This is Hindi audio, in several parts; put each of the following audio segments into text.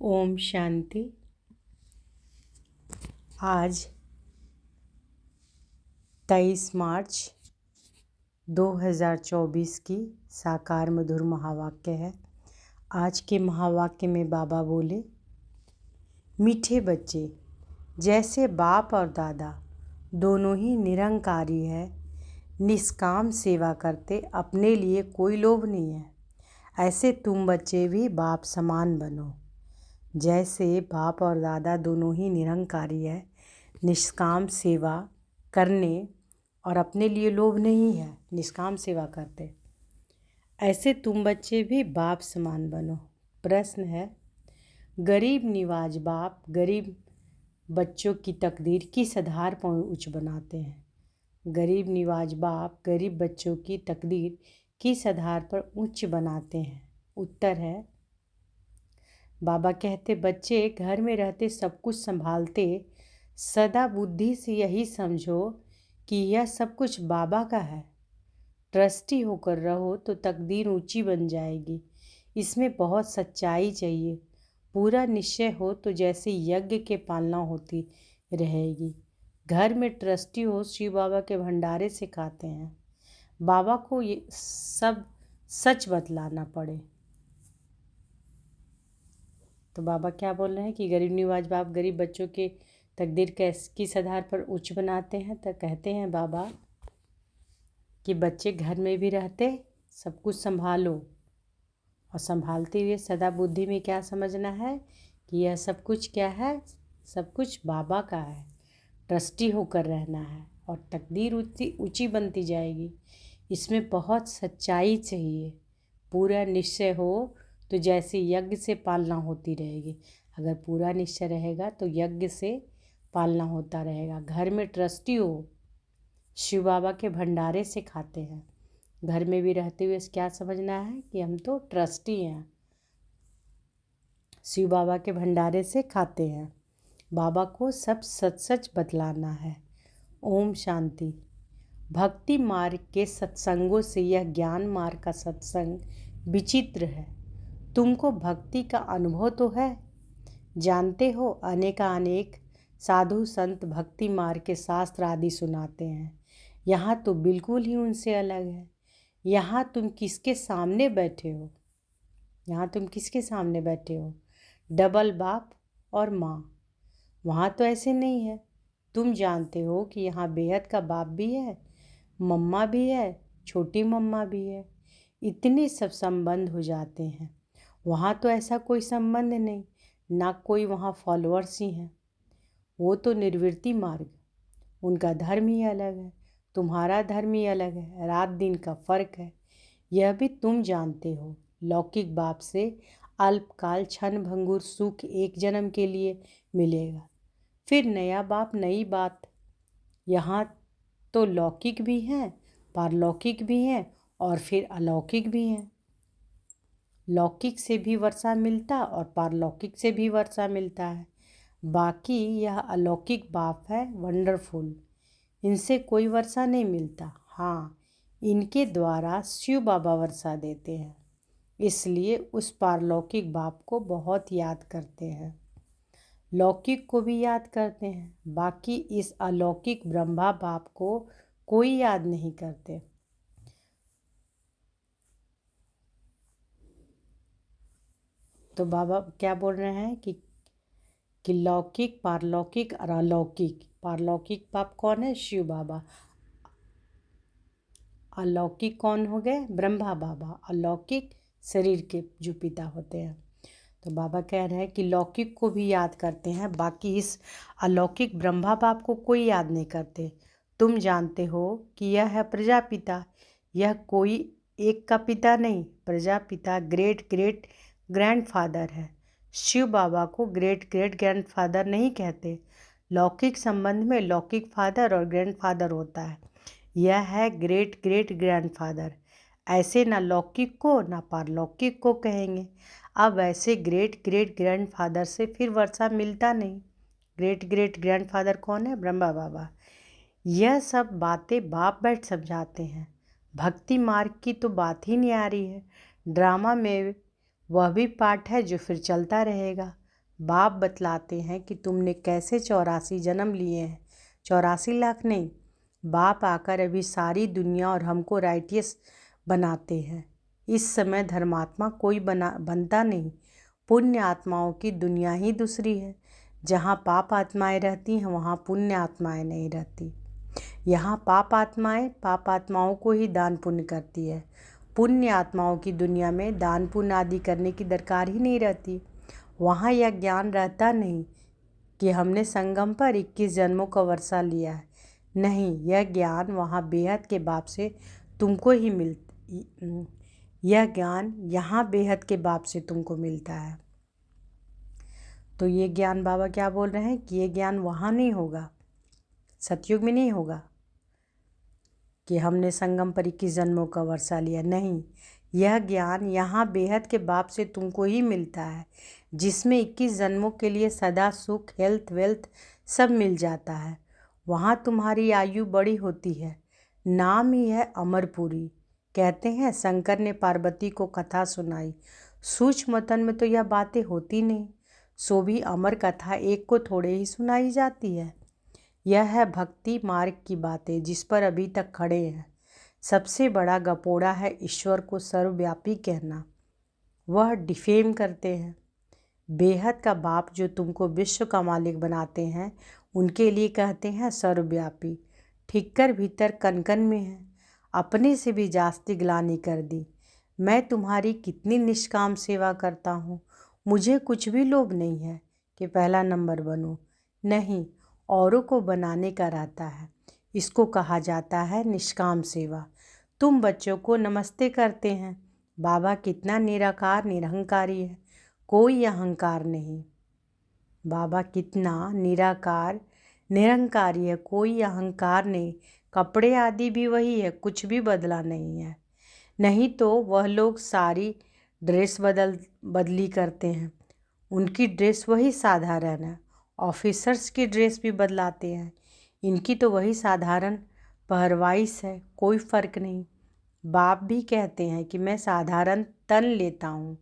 ओम शांति। आज 23 मार्च 2024 की साकार मधुर महावाक्य है। आज के महावाक्य में बाबा बोले, मीठे बच्चे, जैसे बाप और दादा दोनों ही निरंकारी है, निष्काम सेवा करते, अपने लिए कोई लोभ नहीं है, ऐसे तुम बच्चे भी बाप समान बनो। जैसे बाप और दादा दोनों ही निरंकारी है, निष्काम सेवा करने और अपने लिए लोभ नहीं है, निष्काम सेवा करते, ऐसे तुम बच्चे भी बाप समान बनो। प्रश्न है, गरीब निवाज बाप गरीब बच्चों की तकदीर किस आधार पर उच्च बनाते हैं? गरीब निवाज बाप गरीब बच्चों की तकदीर किस आधार पर उच्च बनाते हैं? उत्तर है, बाबा कहते, बच्चे घर में रहते सब कुछ संभालते, सदा बुद्धि से यही समझो कि यह सब कुछ बाबा का है। ट्रस्टी होकर रहो तो तकदीर ऊंची बन जाएगी। इसमें बहुत सच्चाई चाहिए। पूरा निश्चय हो तो जैसे यज्ञ के पालना होती रहेगी। घर में ट्रस्टी हो, शिव बाबा के भंडारे से खाते हैं। बाबा को ये सब सच बतलाना पड़े तो बाबा क्या बोल रहे हैं कि गरीब निवाज बाप गरीब बच्चों के तकदीर किस आधार पर उच्च बनाते हैं? तो कहते हैं बाबा कि बच्चे घर में भी रहते सब कुछ संभालो, और संभालते हुए सदा बुद्धि में क्या समझना है कि यह सब कुछ क्या है, सब कुछ बाबा का है। ट्रस्टी होकर रहना है और तकदीर ऊंची बनती जाएगी। इसमें बहुत सच्चाई चाहिए। पूरा निश्चय हो तो जैसे यज्ञ से पालना होती रहेगी। अगर पूरा निश्चय रहेगा तो यज्ञ से पालना होता रहेगा। घर में ट्रस्टी हो, शिव बाबा के भंडारे से खाते हैं। घर में भी रहते हुए क्या समझना है कि हम तो ट्रस्टी हैं, शिव बाबा के भंडारे से खाते हैं। बाबा को सब सच सच बतलाना है। ओम शांति। भक्ति मार्ग के सत्संगों से यह ज्ञान मार्ग का सत्संग विचित्र है। तुमको भक्ति का अनुभव तो है, जानते हो अनेक साधु संत भक्ति मार्ग के शास्त्र आदि सुनाते हैं। यहाँ तो बिल्कुल ही उनसे अलग है। यहाँ तुम किसके सामने बैठे हो? यहाँ तुम किसके सामने बैठे हो? डबल बाप और माँ। वहाँ तो ऐसे नहीं है। तुम जानते हो कि यहाँ बेहद का बाप भी है, मम्मा भी है, छोटी मम्मा भी है। इतने सब संबंध हो जाते हैं। वहाँ तो ऐसा कोई संबंध नहीं, ना कोई वहाँ फॉलोअर्स ही हैं। वो तो निर्वृत्ति मार्ग, उनका धर्म ही अलग है, तुम्हारा धर्म ही अलग है, रात दिन का फर्क है। यह भी तुम जानते हो। लौकिक बाप से अल्पकाल क्षण भंगुर सुख एक जन्म के लिए मिलेगा, फिर नया बाप नई बात। यहाँ तो लौकिक भी हैं, पारलौकिक भी हैं और फिर अलौकिक भी हैं। लौकिक से भी वर्षा मिलता और पारलौकिक से भी वर्षा मिलता है। बाकी यह अलौकिक बाप है, वंडरफुल। इनसे कोई वर्षा नहीं मिलता। हाँ, इनके द्वारा शिव बाबा वर्षा देते हैं, इसलिए उस पारलौकिक बाप को बहुत याद करते हैं। लौकिक को भी याद करते हैं, बाकी इस अलौकिक ब्रह्मा बाप को कोई याद नहीं करते। तो बाबा क्या बोल रहे हैं कि लौकिक, पारलौकिक और अलौकिक। पारलौकिक बाप कौन है? शिव बाबा। अलौकिक कौन हो गए? ब्रह्मा बाबा। अलौकिक शरीर के जो पिता होते हैं। तो बाबा कह रहे हैं कि लौकिक को भी याद करते हैं, बाकी इस अलौकिक ब्रह्मा बाप को कोई याद नहीं करते। तुम जानते हो कि यह है प्रजापिता। यह कोई एक का पिता नहीं, प्रजापिता ग्रेट ग्रेट ग्रैंडफादर है। शिव बाबा को ग्रेट ग्रेट ग्रैंडफादर नहीं कहते। लौकिक संबंध में लौकिक फादर और ग्रैंडफादर होता है। यह है ग्रेट ग्रेट ग्रैंडफादर। ऐसे ना लौकिक को ना पारलौकिक को कहेंगे। अब ऐसे ग्रेट ग्रेट ग्रैंडफादर से फिर वर्षा मिलता नहीं। ग्रेट ग्रेट ग्रैंडफादर कौन है? ब्रह्मा बाबा। यह सब बातें बाप बैठ समझाते हैं। भक्ति मार्ग की तो बात ही नहीं आ रही है। ड्रामा में वह भी पार्ट है जो फिर चलता रहेगा। बाप बतलाते हैं कि तुमने कैसे 84 जन्म लिए हैं। 84 लाख नहीं, बाप आकर अभी सारी दुनिया और हमको राइटियस बनाते हैं। इस समय धर्मात्मा कोई बनता नहीं। पुण्य आत्माओं की दुनिया ही दूसरी है। जहाँ पाप आत्माएं रहती हैं वहाँ पुण्य आत्माएं नहीं रहती। यहाँ पाप आत्माओं को ही दान पुण्य करती है। पुण्य आत्माओं की दुनिया में दान पुण्य आदि करने की दरकार ही नहीं रहती। वहाँ यह ज्ञान रहता नहीं कि हमने संगम पर 21 जन्मों का वर्षा लिया है। नहीं, यह ज्ञान वहाँ बेहद के बाप से तुमको ही यह ज्ञान यहाँ बेहद के बाप से तुमको मिलता है। तो ये ज्ञान बाबा क्या बोल रहे हैं कि ये ज्ञान वहाँ नहीं होगा, सतयुग में नहीं होगा कि हमने संगम पर 21 जन्मों का वर्षा लिया। नहीं, यह ज्ञान यहाँ बेहद के बाप से तुमको ही मिलता है, जिसमें 21 जन्मों के लिए सदा सुख, हेल्थ, वेल्थ सब मिल जाता है। वहाँ तुम्हारी आयु बड़ी होती है। नाम ही है अमरपुरी। कहते हैं शंकर ने पार्वती को कथा सुनाई। सूक्ष्म तन में तो यह बातें होती नहीं, सो भी अमर कथा एक को थोड़े ही सुनाई जाती है। यह है भक्ति मार्ग की बातें जिस पर अभी तक खड़े हैं। सबसे बड़ा गपोड़ा है ईश्वर को सर्वव्यापी कहना। वह डिफेम करते हैं। बेहद का बाप जो तुमको विश्व का मालिक बनाते हैं, उनके लिए कहते हैं सर्वव्यापी। ठिक्कर भीतर कनकन में है, अपने से भी जास्ती ग्लानि कर दी। मैं तुम्हारी कितनी निष्काम सेवा करता हूँ। मुझे कुछ भी लोभ नहीं है कि पहला नंबर बनूँ। नहीं, औरों को बनाने का रहता है। इसको कहा जाता है निष्काम सेवा। तुम बच्चों को नमस्ते करते हैं। बाबा कितना निराकार निरहंकारी है, कोई अहंकार नहीं। बाबा कितना निराकार निरहंकारी है, कोई अहंकार नहीं। कपड़े आदि भी वही है, कुछ भी बदला नहीं है। नहीं तो वह लोग सारी ड्रेस बदली करते हैं। उनकी ड्रेस वही साधारण है। ऑफिसर्स की ड्रेस भी बदलाते हैं, इनकी तो वही साधारण पहरवाइश है, कोई फ़र्क नहीं। बाप भी कहते हैं कि मैं साधारण तन लेता हूँ।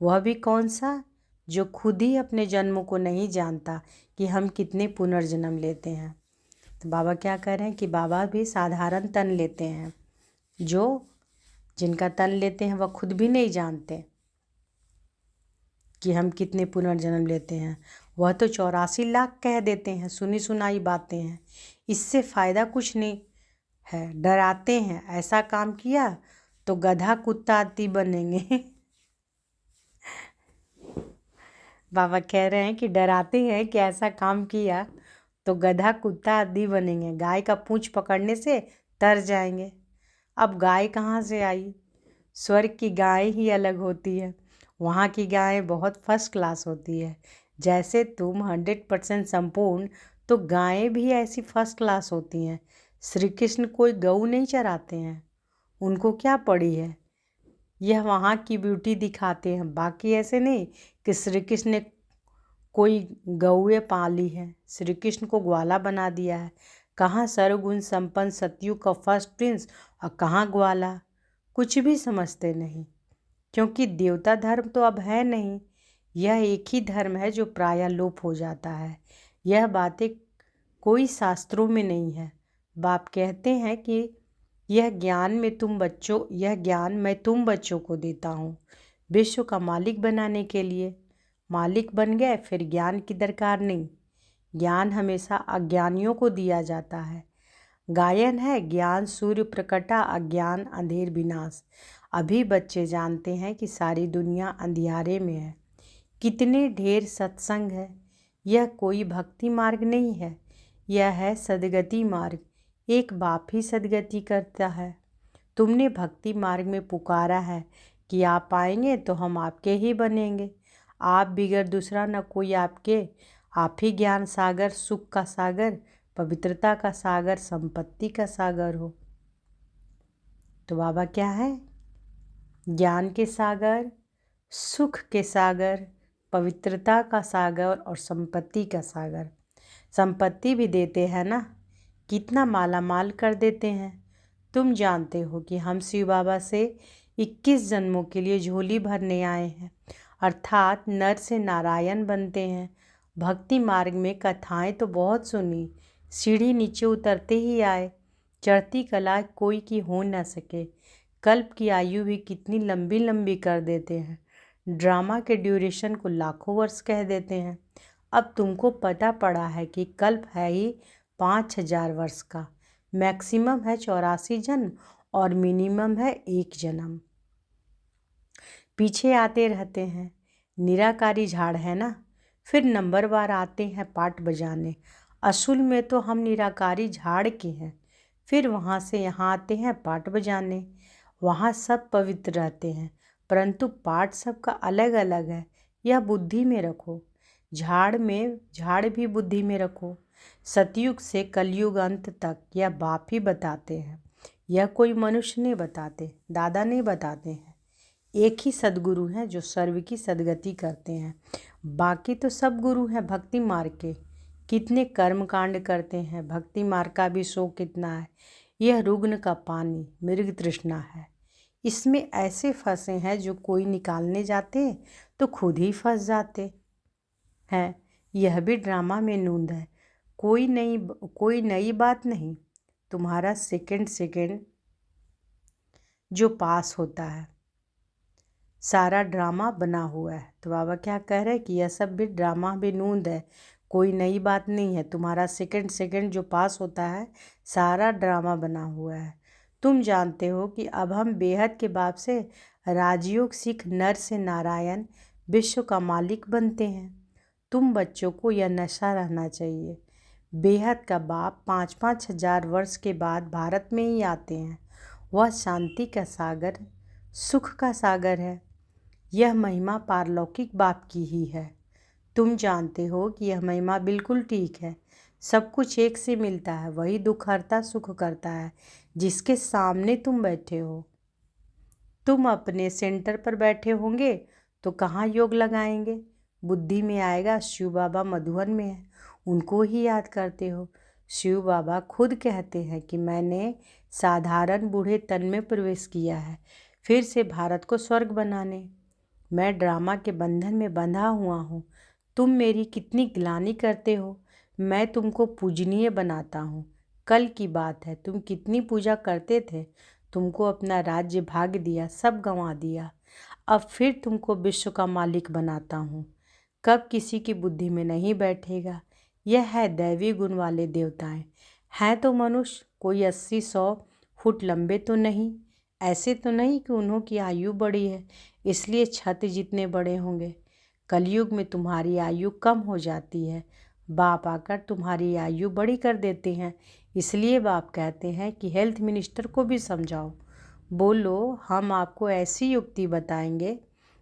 वह भी कौन सा, जो खुद ही अपने जन्मों को नहीं जानता कि हम कितने पुनर्जन्म लेते हैं। तो बाबा क्या कह रहे हैं कि बाबा भी साधारण तन लेते हैं। जिनका तन लेते हैं वह खुद भी नहीं जानते कि हम कितने पुनर्जन्म लेते हैं। वह तो 84 लाख कह देते हैं, सुनी सुनाई बातें हैं। इससे फ़ायदा कुछ नहीं है। डराते हैं, ऐसा काम किया तो गधा कुत्ता आदि बनेंगे। बाबा कह रहे हैं कि डराते हैं कि ऐसा काम किया तो गधा कुत्ता आदि बनेंगे। गाय का पूंछ पकड़ने से तर जाएंगे। अब गाय कहाँ से आई? स्वर्ग की गाय ही अलग होती है। वहाँ की गाय बहुत फर्स्ट क्लास होती है। जैसे तुम 100% संपूर्ण, तो गायें भी ऐसी फर्स्ट क्लास होती हैं। श्री कृष्ण कोई गऊ नहीं चराते हैं, उनको क्या पड़ी है। यह वहाँ की ब्यूटी दिखाते हैं, बाकी ऐसे नहीं कि श्री कृष्ण ने कोई गौए पाली है, श्री कृष्ण को ग्वाला बना दिया है। कहाँ सर्वगुण संपन्न सतयुग का फर्स्ट प्रिंस और कहाँ ग्वाला, कुछ भी समझते नहीं। क्योंकि देवता धर्म तो अब है नहीं। यह एक ही धर्म है जो प्रायः लोप हो जाता है। यह बातें कोई शास्त्रों में नहीं है। बाप कहते हैं कि यह ज्ञान मैं तुम बच्चों को देता हूँ, विश्व का मालिक बनाने के लिए। मालिक बन गए फिर ज्ञान की दरकार नहीं। ज्ञान हमेशा अज्ञानियों को दिया जाता है। गायन है ज्ञान सूर्य प्रकटा, अज्ञान अंधेर विनाश। अभी बच्चे जानते हैं कि सारी दुनिया अंधियारे में है। कितने ढेर सत्संग है। यह कोई भक्ति मार्ग नहीं है, यह है सदगति मार्ग। एक बाप ही सदगति करता है। तुमने भक्ति मार्ग में पुकारा है कि आप आएंगे तो हम आपके ही बनेंगे। आप बिगड़ दूसरा न कोई आपके। आप ही ज्ञान सागर, सुख का सागर, पवित्रता का सागर, संपत्ति का सागर हो। तो बाबा क्या है? ज्ञान के सागर, सुख के सागर, पवित्रता का सागर और संपत्ति का सागर। संपत्ति भी देते हैं ना, कितना माला माल कर देते हैं। तुम जानते हो कि हम शिव बाबा से 21 जन्मों के लिए झोली भरने आए हैं, अर्थात नर से नारायण बनते हैं। भक्ति मार्ग में कथाएं तो बहुत सुनी, सीढ़ी नीचे उतरते ही आए, चढ़ती कला कोई की हो न सके। कल्प की आयु भी कितनी लंबी लंबी कर देते हैं, ड्रामा के ड्यूरेशन को लाखों वर्ष कह देते हैं। अब तुमको पता पड़ा है कि कल्प है ही 5000 वर्ष का, मैक्सिमम है 84 जन्म और मिनिमम है 1 जन्म। पीछे आते रहते हैं, निराकारी झाड़ है ना, फिर नंबरवार आते हैं पाट बजाने। असल में तो हम निराकारी झाड़ के हैं, फिर वहाँ से यहाँ आते हैं पाट बजाने। वहाँ सब पवित्र रहते हैं, परंतु पाठ सबका अलग अलग है, यह बुद्धि में रखो। झाड़ भी बुद्धि में रखो। सतयुग से कलयुग अंत तक यह बाप ही बताते हैं, यह कोई मनुष्य नहीं बताते, दादा नहीं बताते हैं। एक ही सदगुरु हैं जो सर्व की सदगति करते हैं, बाकी तो सब गुरु हैं भक्ति मार्ग के। कितने कर्म कांड करते हैं, भक्ति मार्ग का भी शो कितना है। यह रुग्ण का पानी मृग तृष्णा है, इसमें ऐसे फंसे हैं जो कोई निकालने जाते तो खुद ही फंस जाते हैं। यह भी ड्रामा में नूंद है, कोई नई बात नहीं। तुम्हारा सेकंड जो पास होता है सारा ड्रामा बना हुआ है। तो बाबा क्या कह रहे हैं कि यह सब भी ड्रामा में नूंद है, कोई नई बात नहीं है। तुम्हारा सेकंड जो पास होता है सारा ड्रामा बना हुआ है। तुम जानते हो कि अब हम बेहद के बाप से राजयोग सीख नर से नारायण विश्व का मालिक बनते हैं। तुम बच्चों को यह नशा रहना चाहिए। बेहद का बाप 5-5 हजार वर्ष के बाद भारत में ही आते हैं। वह शांति का सागर, सुख का सागर है। यह महिमा पारलौकिक बाप की ही है। तुम जानते हो कि यह महिमा बिल्कुल ठीक है। सब कुछ एक से मिलता है, वही दुख हरता सुख करता है जिसके सामने तुम बैठे हो। तुम अपने सेंटर पर बैठे होंगे तो कहाँ योग लगाएंगे? बुद्धि में आएगा शिव बाबा मधुबन में है, उनको ही याद करते हो। शिव बाबा खुद कहते हैं कि मैंने साधारण बूढ़े तन में प्रवेश किया है, फिर से भारत को स्वर्ग बनाने। मैं ड्रामा के बंधन में बंधा हुआ हूँ। तुम मेरी कितनी ग्लानि करते हो, मैं तुमको पूजनीय बनाता हूँ। कल की बात है, तुम कितनी पूजा करते थे, तुमको अपना राज्य भाग दिया, सब गंवा दिया। अब फिर तुमको विश्व का मालिक बनाता हूँ। कब किसी की बुद्धि में नहीं बैठेगा। यह है दैवी गुण वाले देवताएं। हैं तो मनुष्य, कोई 80-100 फुट लंबे तो नहीं, ऐसे तो नहीं कि उन्हों की आयु बड़ी है इसलिए छत जितने बड़े होंगे। कलयुग में तुम्हारी आयु कम हो जाती है, बाप आकर तुम्हारी आयु बड़ी कर देते हैं। इसलिए बाप कहते हैं कि हेल्थ मिनिस्टर को भी समझाओ, बोलो हम आपको ऐसी युक्ति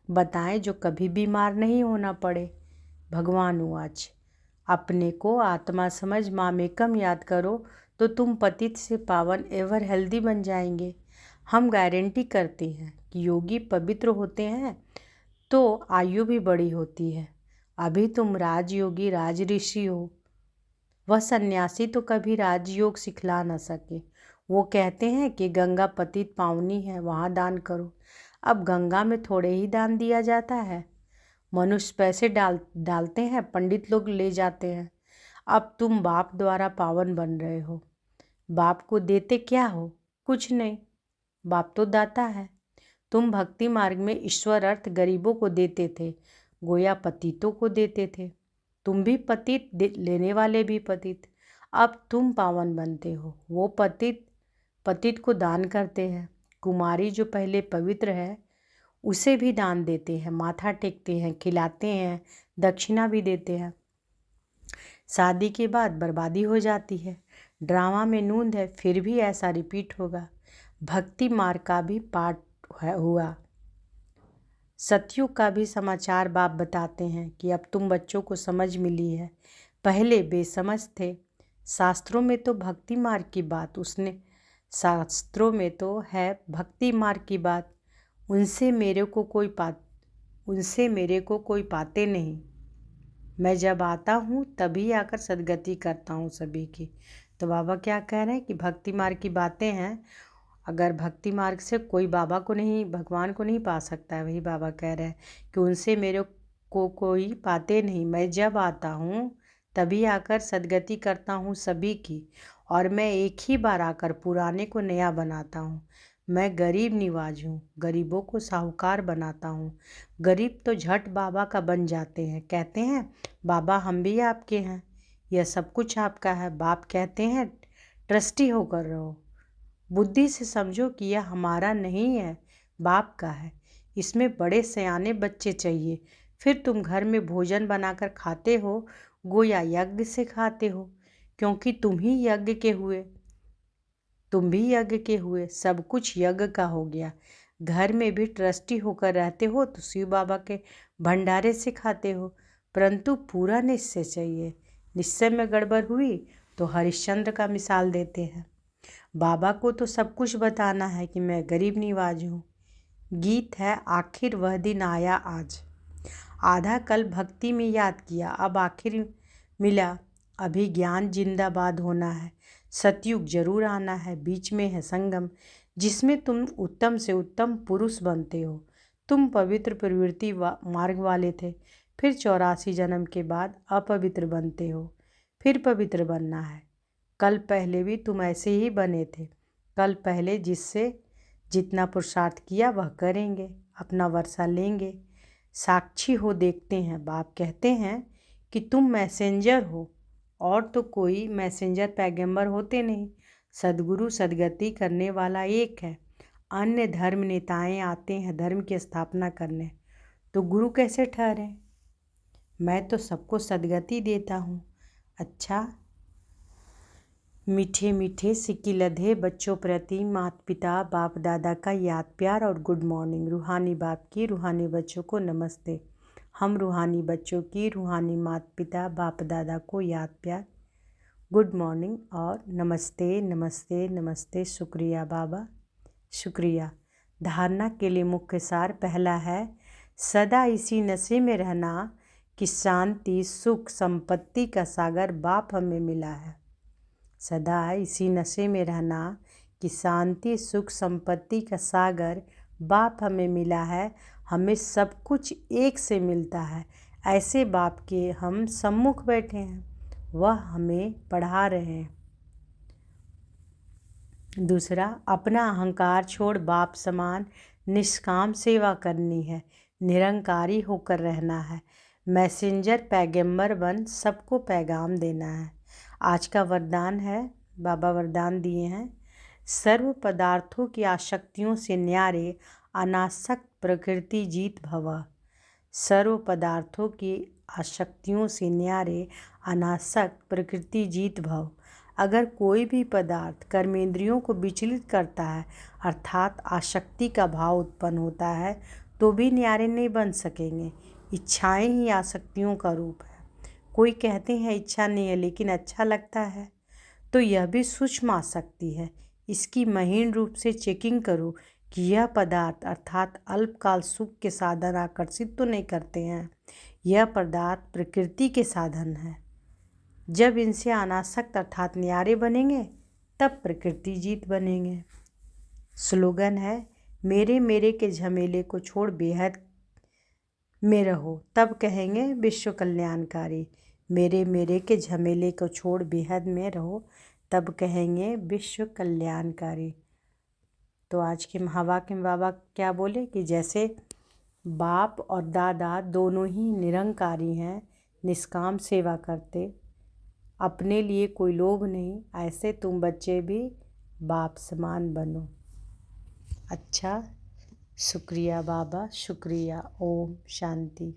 बताएं जो कभी बीमार नहीं होना पड़े। भगवान उवाच, अपने को आत्मा समझ मामेकम याद करो तो तुम पतित से पावन एवर हेल्दी बन जाएंगे। हम गारंटी करते हैं कि योगी पवित्र होते हैं तो आयु भी बड़ी होती है। अभी तुम राजयोगी राज ऋषि हो, वह सन्यासी तो कभी राजयोग सिखला न सके। वो कहते हैं कि गंगा पतित पावनी है, वहाँ दान करो। अब गंगा में थोड़े ही दान दिया जाता है, मनुष्य पैसे डालते हैं, पंडित लोग ले जाते हैं। अब तुम बाप द्वारा पावन बन रहे हो। बाप को देते क्या हो? कुछ नहीं, बाप तो दाता है। तुम भक्ति मार्ग में ईश्वर अर्थ गरीबों को देते थे, गोया पतितों को देते थे। तुम भी पतित, लेने वाले भी पतित। अब तुम पावन बनते हो, वो पतित को दान करते हैं। कुमारी जो पहले पवित्र है उसे भी दान देते हैं, माथा टेकते हैं, खिलाते हैं, दक्षिणा भी देते हैं। शादी के बाद बर्बादी हो जाती है। ड्रामा में नूंद है, फिर भी ऐसा रिपीट होगा। भक्ति मार्ग का भी पाठ हुआ। सतयुग का भी समाचार बाप बताते हैं कि अब तुम बच्चों को समझ मिली है, पहले बेसमझ थे। शास्त्रों में तो भक्ति मार्ग की बात शास्त्रों में तो है भक्ति मार्ग की बात। उनसे मेरे को कोई पाते नहीं। मैं जब आता हूँ तभी आकर सदगति करता हूँ सभी की। तो बाबा क्या कह रहे हैं कि भक्ति मार्ग की बातें हैं, अगर भक्ति मार्ग से कोई बाबा को नहीं, भगवान को नहीं पा सकता है, वही बाबा कह रहे हैं कि उनसे मेरे को कोई पाते नहीं। मैं जब आता हूँ तभी आकर सदगति करता हूँ सभी की, और मैं एक ही बार आकर पुराने को नया बनाता हूँ। मैं गरीब निवाज हूँ, गरीबों को साहूकार बनाता हूँ। गरीब तो झट बाबा का बन जाते हैं, कहते हैं बाबा हम भी आपके हैं, यह सब कुछ आपका है। बाप कहते हैं ट्रस्टी होकर रहो, बुद्धि से समझो कि यह हमारा नहीं है, बाप का है। इसमें बड़े सयाने बच्चे चाहिए। फिर तुम घर में भोजन बनाकर खाते हो, गोया यज्ञ से खाते हो, क्योंकि तुम भी यज्ञ के हुए, सब कुछ यज्ञ का हो गया। घर में भी ट्रस्टी होकर रहते हो तो शिव बाबा के भंडारे से खाते हो, परंतु पूरा निश्चय चाहिए। निश्चय में गड़बड़ हुई तो हरिश्चंद्र का मिसाल देते हैं। बाबा को तो सब कुछ बताना है कि मैं गरीब निवाज हूँ। गीत है आखिर वह दिन आया आज। आधा कल भक्ति में याद किया, अब आखिर मिला। अभी ज्ञान जिंदाबाद होना है, सतयुग जरूर आना है। बीच में है संगम, जिसमें तुम उत्तम से उत्तम पुरुष बनते हो। तुम पवित्र प्रवृत्ति मार्ग वाले थे, फिर 84 जन्म के बाद अपवित्र बनते हो, फिर पवित्र बनना है। कल पहले भी तुम ऐसे ही बने थे। कल पहले जिससे जितना पुरुषार्थ किया वह करेंगे, अपना वर्षा लेंगे। साक्षी हो देखते हैं। बाप कहते हैं कि तुम मैसेंजर हो, और तो कोई मैसेंजर पैगंबर होते नहीं। सदगुरु सदगति करने वाला एक है। अन्य धर्म नेताएं आते हैं धर्म की स्थापना करने, तो गुरु कैसे ठहरे? मैं तो सबको सदगति देता हूँ। अच्छा, मीठे मीठे सिक्की लधे बच्चों प्रति माता पिता बाप दादा का याद प्यार और गुड मॉर्निंग। रूहानी बाप की रूहानी बच्चों को नमस्ते। हम रूहानी बच्चों की रूहानी माता पिता बाप दादा को याद प्यार, गुड मॉर्निंग और नमस्ते नमस्ते नमस्ते। शुक्रिया बाबा, शुक्रिया। धारणा के लिए मुख्य सार पहला है, सदा इसी नशे में रहना कि शांति सुख संपत्ति का सागर बाप हमें मिला है। सदा इसी नशे में रहना कि शांति सुख संपत्ति का सागर बाप हमें मिला है। हमें सब कुछ एक से मिलता है। ऐसे बाप के हम सम्मुख बैठे हैं, वह हमें पढ़ा रहे हैं। दूसरा, अपना अहंकार छोड़ बाप समान निष्काम सेवा करनी है, निरंकारी होकर रहना है। मैसेंजर पैगंबर बन सबको पैगाम देना है। आज का वरदान है, बाबा वरदान दिए हैं, सर्व पदार्थों की आसक्तियों से न्यारे अनासक्त प्रकृति जीत भव। सर्व पदार्थों की आसक्तियों से न्यारे अनासक्त प्रकृति जीत भव। अगर कोई भी पदार्थ कर्मेंद्रियों को विचलित करता है, अर्थात आसक्ति का भाव उत्पन्न होता है, तो भी न्यारे नहीं बन सकेंगे। इच्छाएं ही आसक्तियों का रूप है। कोई कहते हैं इच्छा नहीं है लेकिन अच्छा लगता है, तो यह भी सूक्ष्म आसक्ति है। इसकी महीन रूप से चेकिंग करो कि यह पदार्थ अर्थात अल्पकाल सुख के साधन आकर्षित तो नहीं करते हैं। यह पदार्थ प्रकृति के साधन है। जब इनसे अनासक्त अर्थात न्यारे बनेंगे तब प्रकृति जीत बनेंगे। स्लोगन है, मेरे मेरे के झमेले को छोड़ बेहद में रहो, तब कहेंगे विश्व कल्याणकारी। मेरे मेरे के झमेले को छोड़ बेहद में रहो, तब कहेंगे विश्व कल्याणकारी। तो आज के हवा के बाबा क्या बोले कि जैसे बाप और दादा दोनों ही निरंकारी हैं, निष्काम सेवा करते, अपने लिए कोई लोभ नहीं, ऐसे तुम बच्चे भी बाप समान बनो। अच्छा, शुक्रिया बाबा, शुक्रिया। ओम शांति।